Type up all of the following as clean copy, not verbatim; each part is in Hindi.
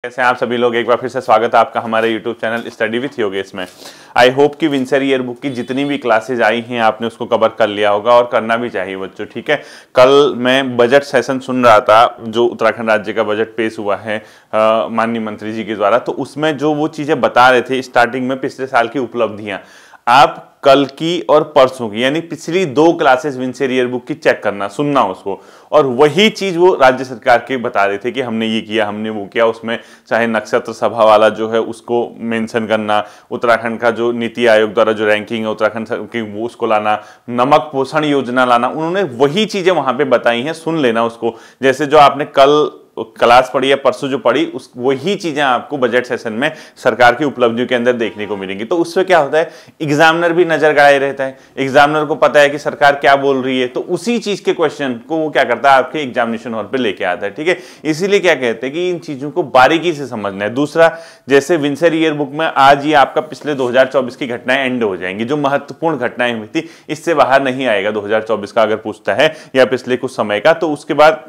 कैसे हैं आप सभी लोग। एक बार फिर से स्वागत है आपका हमारे YouTube channel study with Yogesh में। आई होप कि विंसेर ईयर बुक की जितनी भी क्लासेज आई हैं आपने उसको कवर कर लिया होगा और करना भी चाहिए बच्चों, ठीक है। कल मैं बजट सेशन सुन रहा था जो उत्तराखंड राज्य का बजट पेश हुआ है माननीय मंत्री जी के द्वारा, तो उसमें जो वो चीज़ें बता रहे थे स्टार्टिंग में पिछले साल की उपलब्धियां, आप कल की और परसों की यानी पिछली 2 क्लासेस विंसेर ईयर बुक की चेक करना, सुनना उसको, और वही चीज वो राज्य सरकार के बता रहे थे कि हमने ये किया, हमने वो किया। उसमें चाहे नक्षत्र सभा वाला जो है उसको मेंशन करना, उत्तराखंड का जो नीति आयोग द्वारा जो रैंकिंग है उत्तराखंड की वो उसको लाना, नमक पोषण योजना लाना, उन्होंने वही चीजें वहां पे बताई हैं, सुन लेना उसको। जैसे जो आपने कल क्लास पढ़ी या परसों जो पढ़ी उस वही चीजें आपको बजट सेशन में सरकार की उपलब्धियों के अंदर देखने को मिलेंगी। तो उससे क्या होता है, एग्जामिनर भी नजर गड़ाए रहता है, एग्जामिनर को पता है कि सरकार क्या बोल रही है, तो उसी चीज के क्वेश्चन को वो क्या करता है आपके एग्जामिनेशन हॉल पे लेके आता है, ठीक है। इसीलिए क्या कहते हैं कि इन चीजों को बारीकी से समझना है। दूसरा, जैसे विंसेर ईयर बुक में आज ही आपका पिछले 2024 की घटनाएं एंड हो जाएंगी, जो महत्वपूर्ण घटनाएं हुई थी इससे बाहर नहीं आएगा 2024 का अगर पूछता है या पिछले कुछ समय का। तो उसके बाद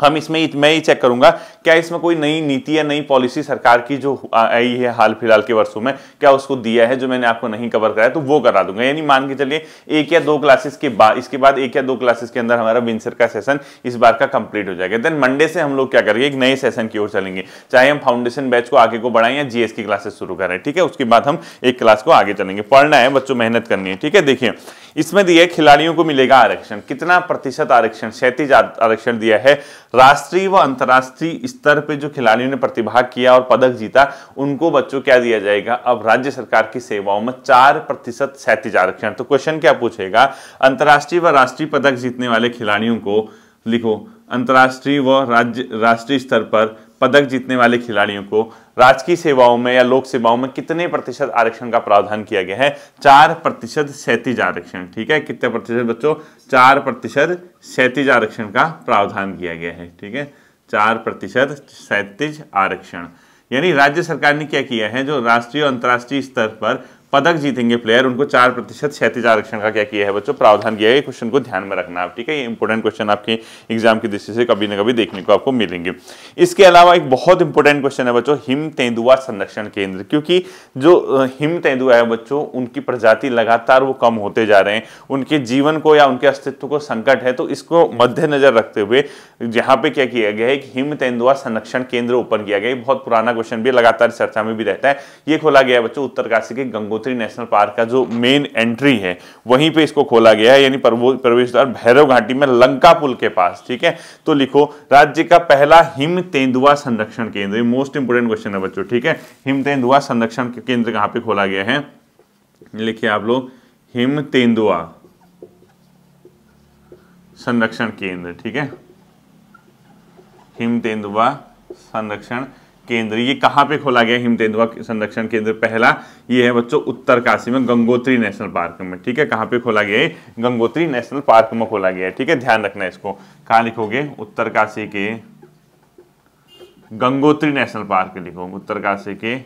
हम इसमें मैं ही चेक करूंगा क्या इसमें कोई नई नीति या नई पॉलिसी सरकार की जो आई है हाल फिलहाल के वर्षों में, क्या उसको दिया है जो मैंने आपको नहीं कवर कराया, तो वो करा दूंगा। यानी मान के चलिए 1 या 2 क्लासेस के बाद, इसके बाद 1 या 2 क्लासेस के अंदर हमारा विंसेर का सेशन इस बार का कंप्लीट हो जाएगा। देन मंडे से हम लोग क्या करेंगे, एक नए सेशन की ओर चलेंगे, चाहे हम फाउंडेशन बैच को आगे को बढ़ाएं या जीएस की क्लासेस शुरू करें, ठीक है। उसके बाद हम एक क्लास को आगे चलेंगे। पढ़ना है बच्चों, मेहनत करनी है, ठीक है। देखिए इसमें दिया खिलाड़ियों को मिलेगा आरक्षण, कितना प्रतिशत आरक्षण, 37 आरक्षण दिया है। राष्ट्रीय व अंतर्राष्ट्रीय स्तर पे जो खिलाड़ियों ने प्रतिभाग किया और पदक जीता उनको बच्चों क्या दिया जाएगा, अब राज्य सरकार की सेवाओं में 4% 37 आरक्षण। तो क्वेश्चन क्या पूछेगा, अंतर्राष्ट्रीय व राष्ट्रीय पदक जीतने वाले खिलाड़ियों को लिखो, अंतर्राष्ट्रीय व राष्ट्रीय स्तर पर पदक जीतने वाले खिलाड़ियों को राजकीय सेवाओं में या लोक सेवाओं में कितने प्रतिशत आरक्षण का प्रावधान किया गया है, 4% 37 आरक्षण, ठीक है। कितने प्रतिशत बच्चों, 4% 37 आरक्षण का प्रावधान किया गया है, ठीक है। 4% 37 आरक्षण, यानी राज्य सरकार ने क्या किया है, जो राष्ट्रीय और अंतर्राष्ट्रीय स्तर पर पदक जीतेंगे प्लेयर उनको 4% 37 आरक्षण का क्या किया है बच्चों, प्रावधान किया है। क्वेश्चन को ध्यान में रखना आप, ठीक है। ये इंपॉर्टेंट क्वेश्चन आपके एग्जाम की दृष्टि से कभी ना कभी देखने को आपको मिलेंगे। इसके अलावा एक बहुत इंपॉर्टेंट क्वेश्चन है बच्चों, हिम तेंदुआ संरक्षण केंद्र, क्योंकि जो हिम तेंदुआ है बच्चों उनकी प्रजाति लगातार वो कम होते जा रहे हैं, उनके जीवन को या उनके अस्तित्व को संकट है। तो इसको मद्देनजर रखते हुए यहाँ पे क्या किया गया है कि हिम तेंदुआ संरक्षण केंद्र ओपन किया गया है। बहुत पुराना क्वेश्चन भी लगातार चर्चा में भी रहता है। ये खोला गया है बच्चों उत्तरकाशी के गंगोत्री नेशनल पार्क का जो मेन एंट्री है वहीं पे इसको खोला गया है, यानी प्रवेश द्वार भैरव घाटी में लंका पुल के पास, ठीक है। तो लिखो राज्य का पहला हिम तेंदुआ संरक्षण केंद्र, मोस्ट इंपोर्टेंट क्वेश्चन है बच्चों, ठीक है। हिम तेंदुआ संरक्षण केंद्र कहां पे खोला गया है, लिखिए आप लोग, हिम तेंदुआ संरक्षण केंद्र, ठीक है। हिम तेंदुआ संरक्षण केंद्र, ये कहां पे खोला गया हिम तेंदुआ संरक्षण केंद्र, पहला ये है बच्चों उत्तरकाशी में गंगोत्री नेशनल पार्क में, ठीक है। कहां पे खोला गया है, गंगोत्री नेशनल पार्क में खोला गया है, ठीक है। ध्यान रखना है इसको, कहां लिखोगे, उत्तरकाशी के गंगोत्री नेशनल पार्क लिखो, उत्तरकाशी के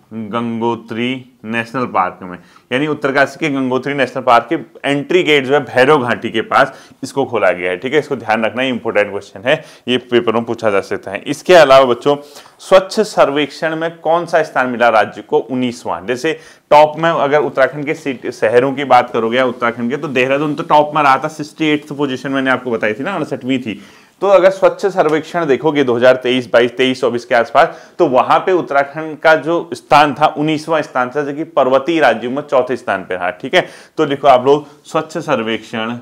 गंगोत्री नेशनल पार्क में, यानी उत्तरकाशी के गंगोत्री नेशनल पार्क के एंट्री गेट जो है भैरव घाटी के पास इसको खोला गया है, ठीक है। इसको ध्यान रखना, इंपॉर्टेंट क्वेश्चन है, ये पेपरों में पूछा जा सकता है। इसके अलावा बच्चों स्वच्छ सर्वेक्षण में कौन सा स्थान मिला राज्य को, 19वां। जैसे टॉप में अगर उत्तराखंड के शहरों की बात करोगे उत्तराखंड के, तो देहरादून तो टॉप में रहा था, 68th पोजीशन मैंने आपको बताई थी ना, 68वीं थी। तो अगर स्वच्छ सर्वेक्षण देखोगे 2023, 22, 23, 24 के आसपास, तो वहां पे उत्तराखंड का जो स्थान था 19वां स्थान था, जो कि पर्वतीय राज्यों में 4थे स्थान पे रहा, ठीक है। तो लिखो आप लोग स्वच्छ सर्वेक्षण,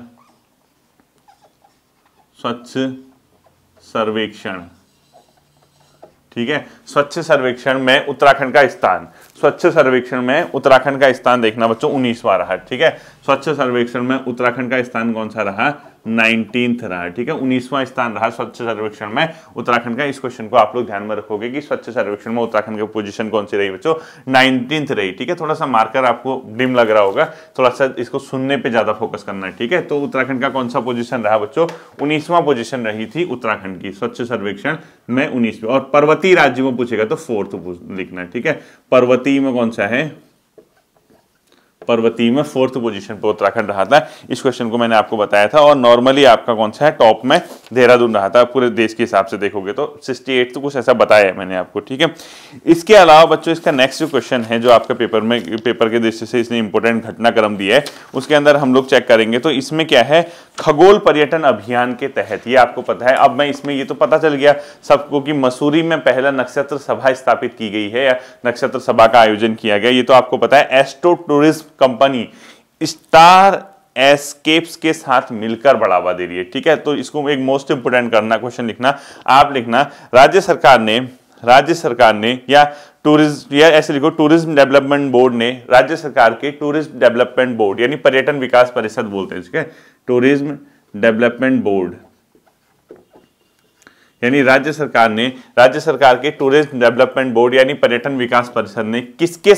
ठीक है। स्वच्छ सर्वेक्षण में उत्तराखंड का स्थान, स्वच्छ सर्वेक्षण में उत्तराखंड का स्थान देखना बच्चों 19वां रहा, ठीक है। स्वच्छ सर्वेक्षण में उत्तराखंड का स्थान कौन सा रहा, 19th रहा, ठीक है। 19वां स्थान रहा स्वच्छ सर्वेक्षण में उत्तराखंड का। इस क्वेश्चन को आप लोग ध्यान में रखोगे कि स्वच्छ सर्वेक्षण में उत्तराखंड की पोजीशन कौन सी रही बच्चों, 19th रही, ठीक है। थोड़ा सा मार्कर आपको डिम लग रहा होगा, थोड़ा सा इसको सुनने पे ज्यादा फोकस करना है, ठीक है। तो उत्तराखंड का कौन सा पोजीशन रहा बच्चों, 19वां पोजीशन रही थी उत्तराखंड की स्वच्छ सर्वेक्षण में 19वें। और पर्वतीय राज्य में पूछेगा तो 4th लिखना है, ठीक है। पर्वतीय में कौन सा है, पर्वतीय में 4th पोजीशन पर उत्तराखंड रहा था। इस क्वेश्चन को मैंने आपको बताया था। और नॉर्मली आपका कौन सा है, टॉप में देहरादून रहा था। पूरे देश के हिसाब से देखोगे तो 68 तो कुछ ऐसा बताया है मैंने आपको, ठीक है। इसके अलावा बच्चों इसका नेक्स्ट जो क्वेश्चन है जो आपका पेपर के दृष्टि से इसने इंपॉर्टेंट घटनाक्रम दिया है, उसके अंदर हम लोग चेक करेंगे। तो इसमें क्या है, खगोल पर्यटन अभियान के तहत, ये आपको पता है। अब मैं इसमें ये तो पता चल गया सबको कि मसूरी में पहला नक्षत्र सभा स्थापित की गई है या नक्षत्र सभा का आयोजन किया गया, ये तो आपको पता है। Astro tourism company star escapes के साथ मिलकर बढ़ावा दे रही है, ठीक है। तो इसको एक मोस्ट इंपोर्टेंट करना क्वेश्चन लिखना, आप लिखना राज्य सरकार ने या टूरिज्म, या ऐसे लिखो टूरिज्म डेवलपमेंट बोर्ड ने, राज्य सरकार के टूरिज्म डेवलपमेंट बोर्ड यानी पर्यटन विकास परिषद बोलते हैं, ठीक है। टूरिज्म डेवलपमेंट बोर्ड यानी राज्य सरकार के टूरिज्म डेवलपमेंट बोर्ड यानी पर्यटन विकास परिषद ने किसके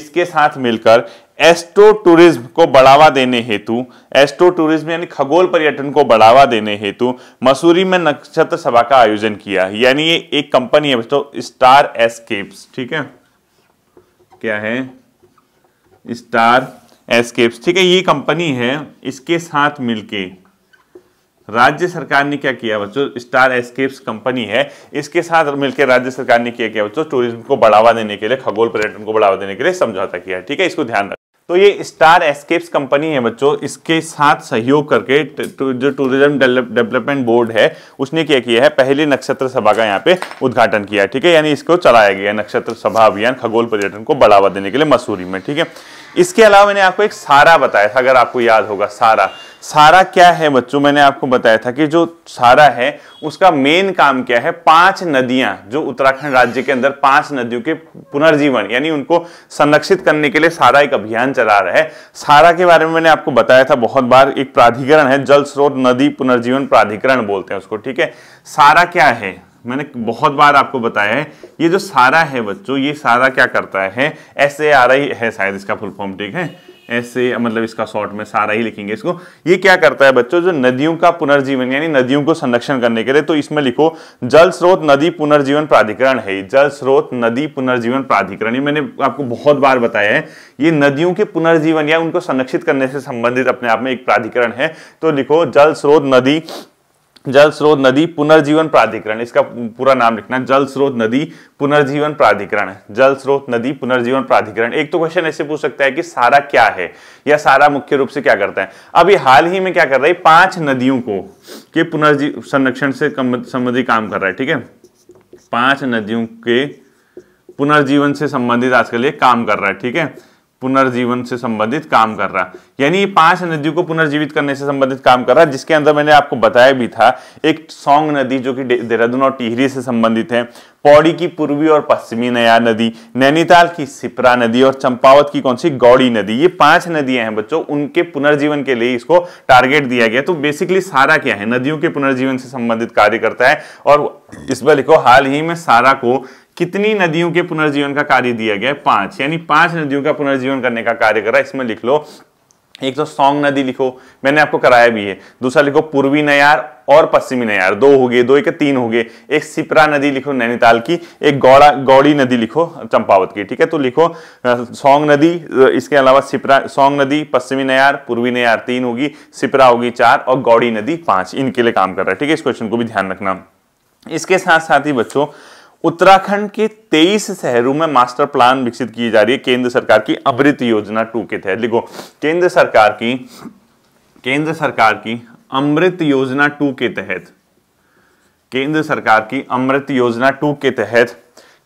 साथ मिलकर एस्ट्रो टूरिज्म को बढ़ावा देने हेतु, एस्ट्रो टूरिज्म यानी खगोल पर्यटन को बढ़ावा देने हेतु मसूरी में नक्षत्र सभा का आयोजन किया। यानी ये एक कंपनी है दोस्तों, स्टार एस्केप्स, ठीक है। क्या है, स्टार एस्केप्स, ठीक है। ये कंपनी है, इसके साथ मिलके राज्य सरकार ने क्या किया बच्चों, स्टार एस्केप्स कंपनी है, इसके साथ मिलकर राज्य सरकार ने क्या किया बच्चों, टूरिज्म को बढ़ावा देने के लिए, खगोल पर्यटन को बढ़ावा देने के लिए समझौता किया, ठीक है। इसको ध्यान रखना। तो ये स्टार एस्केप्स कंपनी है बच्चों, इसके साथ सहयोग करके जो टूरिज्म डेवलपमेंट बोर्ड है उसने क्या किया है, पहले नक्षत्र सभा का यहाँ पे उद्घाटन किया, ठीक है। यानी इसको चलाया गया नक्षत्र सभा अभियान खगोल पर्यटन को बढ़ावा देने के लिए मसूरी में, ठीक है। इसके अलावा मैंने आपको एक सारा बताया था, अगर आपको याद होगा। सारा क्या है बच्चों, मैंने आपको बताया था कि जो सारा है उसका मेन काम क्या है, 5 नदियां जो उत्तराखंड राज्य के अंदर 5 नदियों के पुनर्जीवन यानी उनको संरक्षित करने के लिए सारा एक अभियान चला रहा है। सारा के बारे में मैंने आपको बताया था बहुत बार, एक प्राधिकरण है, जल स्रोत नदी पुनर्जीवन प्राधिकरण बोलते हैं उसको, ठीक है। सारा क्या है, मैंने बहुत बार आपको बताया है। ये जो सारा है बच्चों, ये सारा क्या करता है, SARI है शायद इसका फुल फॉर्म, ठीक है। ऐसे मतलब इसका शॉर्ट में सारा ही लिखेंगे इसको। ये क्या करता है बच्चों, जो नदियों का पुनर्जीवन यानी नदियों को संरक्षण करने के लिए, तो इसमें लिखो जल स्रोत नदी पुनर्जीवन प्राधिकरण है। जल स्रोत नदी पुनर्जीवन प्राधिकरण, ये मैंने आपको बहुत बार बताया है। ये नदियों के पुनर्जीवन या उनको संरक्षित करने से संबंधित अपने आप में एक प्राधिकरण है। तो लिखो जल स्रोत नदी पुनर्जीवन प्राधिकरण, इसका पूरा नाम लिखना, जल स्रोत नदी पुनर्जीवन प्राधिकरण। जल स्रोत नदी पुनर्जीवन प्राधिकरण। एक तो क्वेश्चन ऐसे पूछ सकता है कि सारा क्या है या सारा मुख्य रूप से क्या करता है। अभी हाल ही में क्या कर रहा है, 5 नदियों को के पुनर्जीवन संरक्षण से संबंधित काम कर रहा है, ठीक है। 5 नदियों के पुनर्जीवन से संबंधित आजकल ये काम कर रहा है, ठीक है। पुनर्जीवन से संबंधित काम कर रहा, यानी 5 नदियों को पुनर्जीवित करने से संबंधित काम कर रहा है, जिसके अंदर मैंने आपको बताया भी था एक सौंग नदी जो कि देहरादून और टिहरी से संबंधित है, पौड़ी की पूर्वी और पश्चिमी नयार नदी, नैनीताल की सिप्रा नदी और चंपावत की कौन सी, गौड़ी नदी। ये 5 नदियां हैं बच्चों, उनके पुनर्जीवन के लिए इसको टारगेट दिया गया। तो बेसिकली सारा क्या है, नदियों के पुनर्जीवन से संबंधित कार्य करता है। और इस पर लिखो हाल ही में सारा को कितनी नदियों के पुनर्जीवन का कार्य दिया गया है, 5, यानी 5 नदियों का पुनर्जीवन करने का कार्य कर रहा है। इसमें लिख लो, एक तो सौंग नदी लिखो, मैंने आपको कराया भी है। दूसरा लिखो पूर्वी नयार और पश्चिमी नयार, 2 हो गए, 2 एक 3 हो गए। एक सिप्रा नदी लिखो नैनीताल की, एक गौड़ी नदी लिखो चंपावत की, ठीक है। तो लिखो सौंग नदी, इसके अलावा सिप्रा, सौंग नदी, पश्चिमी नयार, पूर्वी नयार 3 होगी, सिप्रा होगी 4 और गौड़ी नदी 5, इनके लिए काम कर रहा है, ठीक है। इस क्वेश्चन को भी ध्यान रखना। इसके साथ साथ ही बच्चों उत्तराखंड के 23 शहरों में मास्टर प्लान विकसित की जा रही है केंद्र सरकार की अमृत योजना 2 के तहत। लिखो केंद्र सरकार की अमृत योजना 2 के तहत, केंद्र सरकार की अमृत योजना 2 के तहत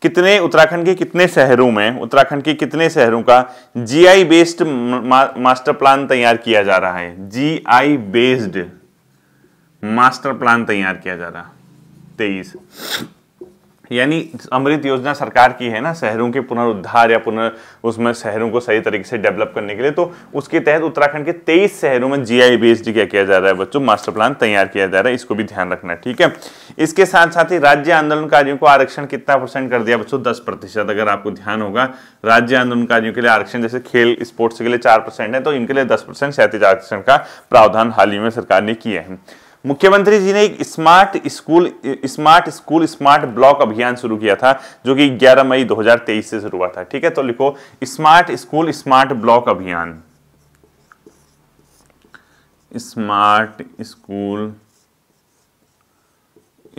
कितने, उत्तराखंड के कितने शहरों में, उत्तराखंड के कितने शहरों का GI बेस्ड मास्टर प्लान तैयार किया जा रहा है। GI बेस्ड मास्टर प्लान तैयार किया जा रहा, 23, यानी अमृत योजना सरकार की है ना, शहरों के पुनरुद्धार या उसमें शहरों को सही तरीके से डेवलप करने के लिए। तो उसके तहत उत्तराखंड के 23 शहरों में GI बेस्ड क्या किया जा रहा है बच्चों, मास्टर प्लान तैयार किया जा रहा है। इसको भी ध्यान रखना, ठीक है। इसके साथ साथ ही राज्य आंदोलनकारियों को आरक्षण कितना % कर दिया बच्चों, 10%। अगर आपको ध्यान होगा, राज्य आंदोलनकारियों के लिए आरक्षण, जैसे खेल स्पोर्ट्स के लिए 4% है, तो इनके लिए 10% 37% का प्रावधान हाल ही में सरकार ने किया है। मुख्यमंत्री जी ने एक स्मार्ट स्कूल स्मार्ट ब्लॉक अभियान शुरू किया था, जो कि 11 मई 2023 से शुरू हुआ था। ठीक है, तो लिखो स्मार्ट स्कूल स्मार्ट ब्लॉक अभियान, स्मार्ट स्कूल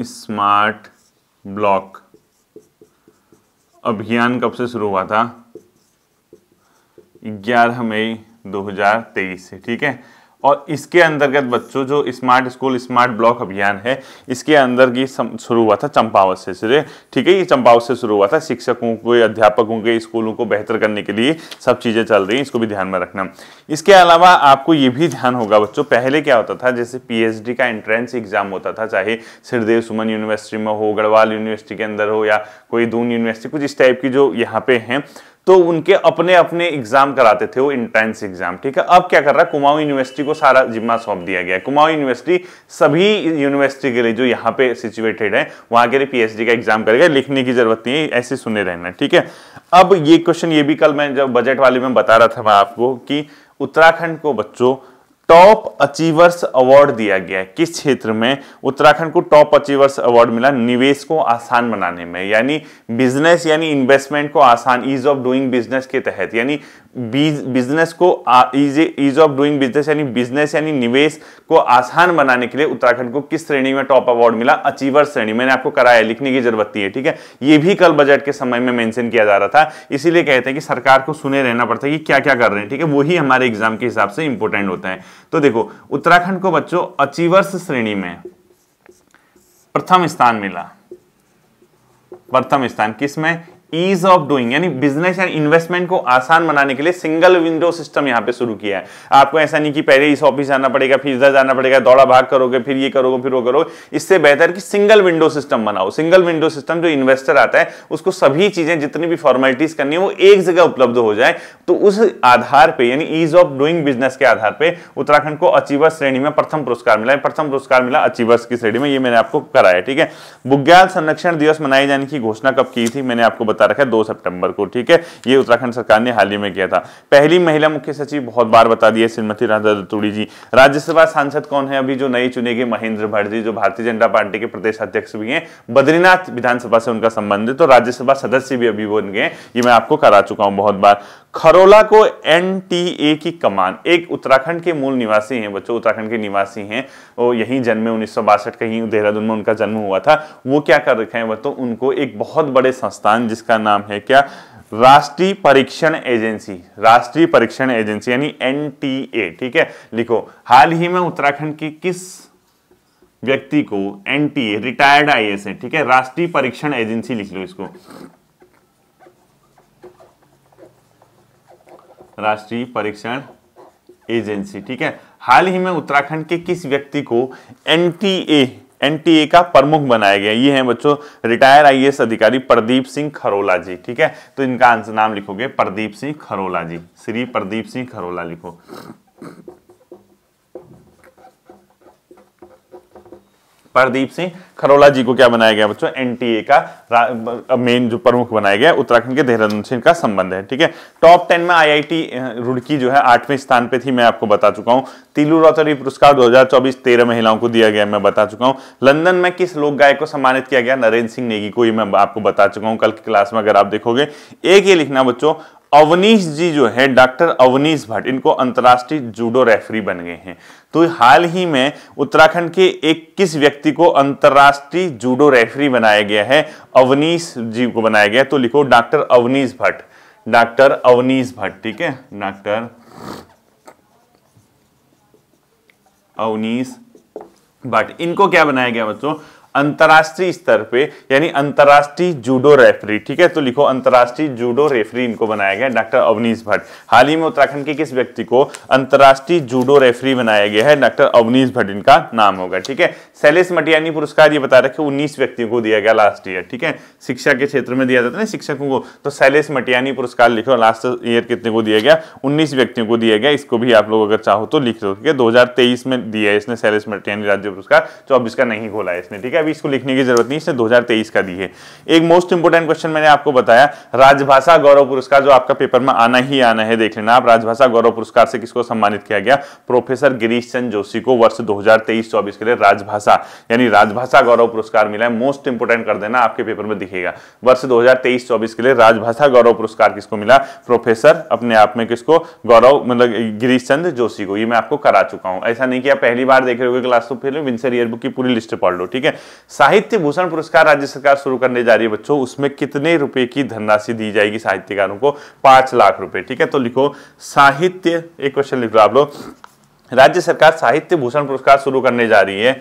स्मार्ट ब्लॉक अभियान कब से शुरू हुआ था? 11 मई 2023 से। ठीक है, और इसके अंतर्गत बच्चों जो स्मार्ट स्कूल स्मार्ट ब्लॉक अभियान है, इसके अंदर की शुरू हुआ था चंपावत से। ठीक है, ये चंपावत से शुरू हुआ था। शिक्षकों को, अध्यापकों के, स्कूलों को बेहतर करने के लिए सब चीजें चल रही हैं, इसको भी ध्यान में रखना। इसके अलावा आपको ये भी ध्यान होगा बच्चों, पहले क्या होता था, जैसे पीएचडी का एंट्रेंस एग्जाम होता था, चाहे श्रीदेव सुमन यूनिवर्सिटी में हो, गढ़वाल यूनिवर्सिटी के अंदर हो, या कोई दून यूनिवर्सिटी, कुछ इस टाइप की जो यहाँ पे हैं, तो उनके अपने अपने एग्जाम कराते थे वो एंट्रेंस एग्जाम। ठीक है, अब क्या कर रहा है, कुमाऊं यूनिवर्सिटी को सारा जिम्मा सौंप दिया गया है। कुमाऊं यूनिवर्सिटी सभी यूनिवर्सिटी के लिए जो यहाँ पे सिचुएटेड है, वहां के लिए पीएचडी का एग्जाम करेगा, लिखने की जरूरत नहीं है, ऐसे सुने रहना। ठीक है, अब ये क्वेश्चन ये भी कल मैं जब बजट वाले में बता रहा था मैं आपको कि उत्तराखंड को बच्चों टॉप अचीवर्स अवार्ड दिया गया है। किस क्षेत्र में उत्तराखंड को टॉप अचीवर्स अवार्ड मिला? निवेश को आसान बनाने में, यानी बिजनेस यानी इन्वेस्टमेंट को आसान, ईज ऑफ डूइंग बिजनेस के तहत, यानी बिजनेस को ईज ऑफ डूइंग बिजनेस यानी बिजनेस यानी निवेश को आसान बनाने के लिए उत्तराखंड को किस श्रेणी में टॉप अवार्ड मिला? अचीवर श्रेणी। मैंने आपको कराया, लिखने की जरूरत नहीं है। ठीक है, ये भी कल बजट के समय में मेंशन किया जा रहा था, इसीलिए कहते हैं कि सरकार को सुने रहना पड़ता है कि क्या क्या कर रहे हैं। ठीक है, वही हमारे एग्जाम के हिसाब से इंपॉर्टेंट होता है। तो देखो, उत्तराखंड को बच्चों अचीवर्स श्रेणी में प्रथम स्थान मिला। प्रथम स्थान किसमें? ईज ऑफ डूइंग यानी बिजनेस एंड इन्वेस्टमेंट को आसान बनाने के लिए सिंगल विंडो सिस्टम यहां पे शुरू किया है। आपको ऐसा नहीं कि पहले इस ऑफिस जाना पड़ेगा, फिर इधर जाना पड़ेगा, दौड़ा भाग करोगे, फिर ये करोगे, फिर वो करोगे। इससे बेहतर कि सिंगल विंडो सिस्टम बनाओ। सिंगल विंडो सिस्टम, जो इन्वेस्टर आता है उसको सभी चीजें, जितनी भी फॉर्मेलिटीज करनी है, वो एक जगह उपलब्ध हो जाए। तो उस आधार पर यानी ईज ऑफ डूइंग बिजनेस के आधार पर उत्तराखंड को अचीवर श्रेणी में प्रथम पुरस्कार मिला। प्रथम पुरस्कार मिला अचीवर्स की श्रेणी में, ये मैंने आपको कराया। ठीक है, बुग्याल संरक्षण दिवस मनाए जाने की घोषणा कब की थी? मैंने आपको बता रखा है 2 सितंबर को। ठीक है, ये उत्तराखंड सरकार ने हाल ही में किया था। पहली महिला मुख्य सचिव बहुत बार बता दिया, श्रीमती राधा रतूड़ी जी। राज्यसभा सांसद कौन है अभी जो नए चुने गए? महेंद्र भट्ट जी, जो भारतीय जनता पार्टी के प्रदेश अध्यक्ष भी हैं। बद्रीनाथ विधानसभा से उनका संबंध है, तो राज्यसभा सदस्य भी अभी बन गए, ये मैं आपको करा चुका हूं बहुत बार। खरोला को एनटीए की कमान, एक उत्तराखंड के मूल निवासी हैं बच्चों, उत्तराखंड के निवासी हैं, वो यहीं जन्मे, 1962 कहीं देहरादून में उनका जन्म हुआ था। वो क्या कर रखे हैं बच्चों, उनको एक बहुत बड़े संस्थान जिसका नाम है क्या? राष्ट्रीय परीक्षण एजेंसी, राष्ट्रीय परीक्षण एजेंसी यानी एनटीए। ठीक है, लिखो हाल ही में उत्तराखंड की किस व्यक्ति को एनटीए, रिटायर्ड आईएएस है। ठीक है, राष्ट्रीय परीक्षण एजेंसी लिख लो इसको, राष्ट्रीय परीक्षण एजेंसी। ठीक है, हाल ही में उत्तराखंड के किस व्यक्ति को एनटीए का प्रमुख बनाया गया? ये है बच्चों रिटायर आईएएस अधिकारी प्रदीप सिंह खरोला जी। ठीक है, तो इनका आंसर नाम लिखोगे प्रदीप सिंह खरोला जी, श्री प्रदीप सिंह खरोला लिखो। प्रदीप सिंह खरोला जी को क्या बनाया गया बच्चों? एनटीए का मेन जो प्रमुख बनाया गया, उत्तराखंड के देहरादून से इनका संबंध है। ठीक है, टॉप 10 में आईआईटी रुड़की जो है 8वें स्थान पे थी, मैं आपको बता चुका हूं। तिलू रोटरी पुरस्कार 2024 13 महिलाओं को दिया गया, मैं बता चुका हूं। लंदन में किस लोक गायक को सम्मानित किया गया? नरेंद्र सिंह नेगी को, ये मैं आपको बता चुका हूं कल की क्लास में, अगर आप देखोगे। एक ये लिखना बच्चों, अवनीश जी जो है, डॉक्टर अवनीश भट्ट, इनको अंतर्राष्ट्रीय जूडो रेफरी बन गए हैं। तो हाल ही में उत्तराखंड के एक किस व्यक्ति को अंतर्राष्ट्रीय जूडो रेफरी बनाया गया है? अवनीश जी को बनाया गया। तो लिखो डॉक्टर अवनीश भट्ट, डॉक्टर अवनीश भट्ट। ठीक है, डॉक्टर अवनीश भट्ट, इनको क्या बनाया गया बच्चों? अंतरराष्ट्रीय स्तर पे यानी अंतरराष्ट्रीय जूडो रेफरी। ठीक है, तो लिखो अंतरराष्ट्रीय जूडो रेफरी इनको बनाया गया, डॉक्टर अवनीश भट्ट। हाल ही में उत्तराखंड के किस व्यक्ति को अंतरराष्ट्रीय जूडो रेफरी बनाया गया है? डॉक्टर अवनीश भट्ट इनका नाम होगा। ठीक है, शैलेश मटियानी पुरस्कार ये बता रखे 19 व्यक्तियों को दिया गया लास्ट ईयर। ठीक है, शिक्षा के क्षेत्र में दिया जाता है ना शिक्षकों को, तो शैलेश मटियानी पुरस्कार लिखो, लास्ट ईयर कितने को दिया गया? 19 व्यक्तियों को दिया गया। इसको भी आप लोग अगर चाहो तो लिख लो। ठीक है, 2023 में दिया है इसने शैलेश मटियानी राज्य पुरस्कार, 24 का नहीं खोला है इसने। ठीक है, अभी इसको लिखने की जरूरत नहीं, इसने 2023 का दी है। एक मोस्ट इंपोर्टेंट क्वेश्चन मैंने आपको बताया, राजभाषा गौरव पुरस्कार जो आपका पेपर में आना ही आना है, देख लेना आप। राजभाषा गौरव पुरस्कार से किसको सम्मानित किया गया? प्रोफेसर गिरीश चंद्र जोशी को वर्ष 2023-24 के लिए राजभाषा यानी राजभाषा गौरव पुरस्कार मिला है। मोस्ट इंपोर्टेंट कर देना, आपके पेपर में दिखेगा। वर्ष 2023-24 के लिए राजभाषा गौरव पुरस्कार किसको मिला? प्रोफेसर अपने आप में किसको? गौरव मतलब गिरीश चंद्र जोशी को। ये मैं आपको करा चुका हूं, ऐसा नहीं कि आप पहली बार देख रहे हो क्लास, तो फिर विंसेंट ईयरबुक की पूरी लिस्ट पढ़ लो, ठीक है। साहित्य भूषण पुरस्कार राज्य सरकार शुरू करने जा रही है बच्चों, उसमें कितने रुपए की धनराशि दी जाएगी साहित्यकारों को? 5 लाख रुपए, ठीक है। तो लिखो साहित्य, एक क्वेश्चन लिख लो आप लोग, राज्य सरकार साहित्य भूषण पुरस्कार शुरू करने जा रही है,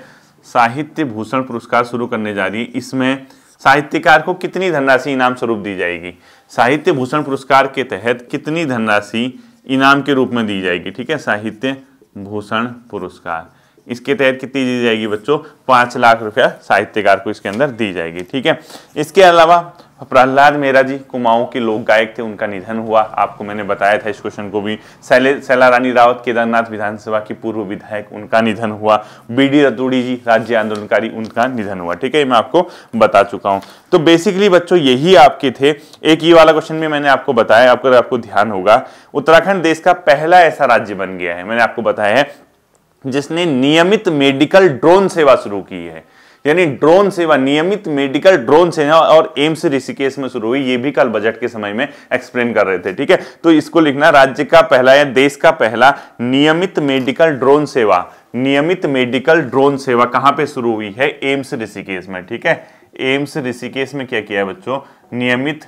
साहित्य भूषण पुरस्कार शुरू करने जा रही है, इसमें साहित्यकार को कितनी धनराशि इनाम स्वरूप दी जाएगी? साहित्य भूषण पुरस्कार के तहत कितनी धनराशि इनाम के रूप में दी जाएगी? ठीक है, साहित्य भूषण पुरस्कार, इसके तहत कितनी दी जाएगी बच्चों? 5 लाख रुपया साहित्यकार को इसके अंदर दी जाएगी, ठीक है। इसके अलावा प्रहलाद मेहरा जी कुमाऊं के लोक गायक थे, उनका निधन हुआ, आपको मैंने बताया था इस क्वेश्चन को भी। शैला रानी रावत केदारनाथ विधानसभा की पूर्व विधायक, उनका निधन हुआ। बीडी रतूड़ी जी राज्य आंदोलनकारी, उनका निधन हुआ, ठीक है, मैं आपको बता चुका हूं। तो बेसिकली बच्चों यही आपके थे। एक ये वाला क्वेश्चन भी मैंने आपको बताया, आपको ध्यान होगा, उत्तराखंड देश का पहला ऐसा राज्य बन गया है, मैंने आपको बताया है, जिसने नियमित मेडिकल ड्रोन सेवा शुरू की है। यानी ड्रोन सेवा, नियमित मेडिकल ड्रोन सेवा, और एम्स ऋषिकेश में शुरू हुई। ये भी कल बजट के समय में एक्सप्लेन कर रहे थे, ठीक है। तो इसको लिखना, राज्य का पहला या देश का पहला नियमित मेडिकल ड्रोन सेवा, नियमित मेडिकल ड्रोन सेवा कहां पे शुरू हुई है? एम्स ऋषिकेश में, ठीक है। एम्स ऋषिकेश में क्या किया है बच्चों? नियमित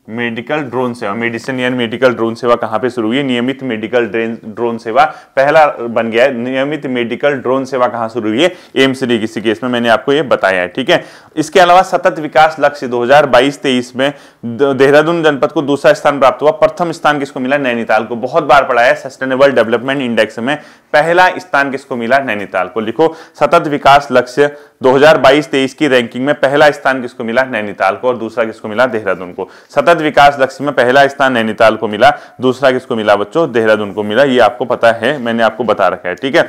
मेडिकल ड्रोन सेवा, मेडिसिन या मेडिकल ड्रोन सेवा कहां पे शुरू हुई है? नियमित मेडिकल ड्रोन सेवा पहला बन गया है। नियमित मेडिकल ड्रोन सेवा कहां शुरू हुई है? एम्स ऋषिकेश में, मैंने आपको ये बताया है, ठीक है। इसके अलावा सतत विकास लक्ष्य 2022-23 में देहरादून जनपद को दूसरा स्थान प्राप्त हुआ। प्रथम स्थान किसको मिला? नैनीताल को। बहुत बार पढ़ा है, सस्टेनेबल डेवलपमेंट इंडेक्स में पहला स्थान किसको मिला? नैनीताल को। लिखो सतत विकास लक्ष्य 2022-23 की रैंकिंग में पहला स्थान किसको मिला? नैनीताल को, और दूसरा किसको मिला? देहरादून को। सतत विकास लक्ष्य में पहला स्थान नैनीताल को मिला, दूसरा किसको मिला बच्चों? देहरादून को मिला। ये आपको पता है, मैंने आपको बता रखा है, ठीक है।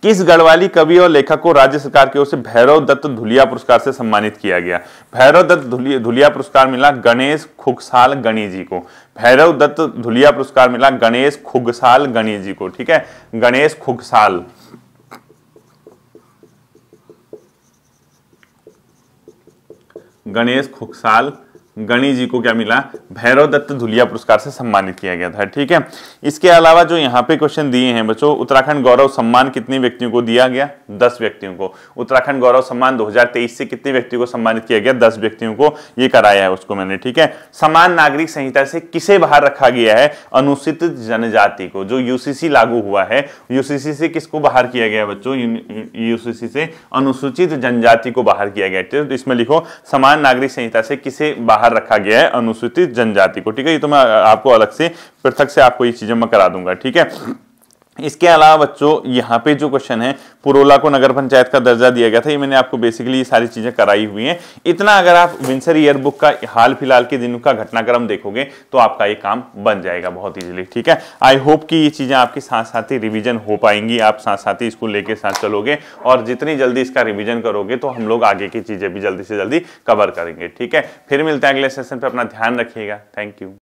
किस गढ़वाली कवि और लेखक को राज्य सरकार की ओर से भैरव दत्त धुलिया पुरस्कार से सम्मानित किया गया? भैरव दत्त धुलिया पुरस्कार मिला गणेश खुगसाल गणी जी को। भैरव दत्त धुलिया पुरस्कार मिला गणेश खुगसाल गणी जी को, ठीक है। गणेश खुगसाल, गणेश खुगसाल गणी जी को क्या मिला? भैरव दत्त धुलिया पुरस्कार से सम्मानित किया गया था, ठीक है। इसके अलावा जो यहाँ पे क्वेश्चन दिए हैं बच्चों, उत्तराखंड गौरव सम्मान कितने व्यक्तियों को दिया गया? 10 व्यक्तियों को। उत्तराखंड गौरव सम्मान 2023 से कितने व्यक्तियों को सम्मानित किया गया? 10 व्यक्तियों को ये कराया है उसको मैंने, ठीक है। समान नागरिक संहिता से किसे बाहर रखा गया है? अनुसूचित जनजाति को। जो यूसीसी लागू हुआ है, यूसीसी से किसको बाहर किया गया बच्चों? यूसीसी से अनुसूचित जनजाति को बाहर किया गया। तो इसमें लिखो समान नागरिक संहिता से किसे बाहर रखा गया है? अनुसूचित जनजाति को, ठीक है। ये तो मैं आपको अलग से पृथक से आपको ये चीजें मैं करा दूंगा, ठीक है। इसके अलावा बच्चों यहाँ पे जो क्वेश्चन है, पुरोला को नगर पंचायत का दर्जा दिया गया था, ये मैंने आपको बेसिकली ये सारी चीजें कराई हुई हैं। इतना अगर आप विंसेंट ईयरबुक का हाल फिलहाल के दिनों का घटनाक्रम देखोगे तो आपका ये काम बन जाएगा बहुत इजीली, ठीक है। आई होप कि ये चीजें आपके साथ साथ ही रिवीजन हो पाएंगी, आप साथ साथ ही इसको लेके साथ चलोगे, और जितनी जल्दी इसका रिवीजन करोगे तो हम लोग आगे की चीजें भी जल्दी से जल्दी कवर करेंगे, ठीक है। फिर मिलते हैं अगले सेशन पे, अपना ध्यान रखिएगा। Thank you.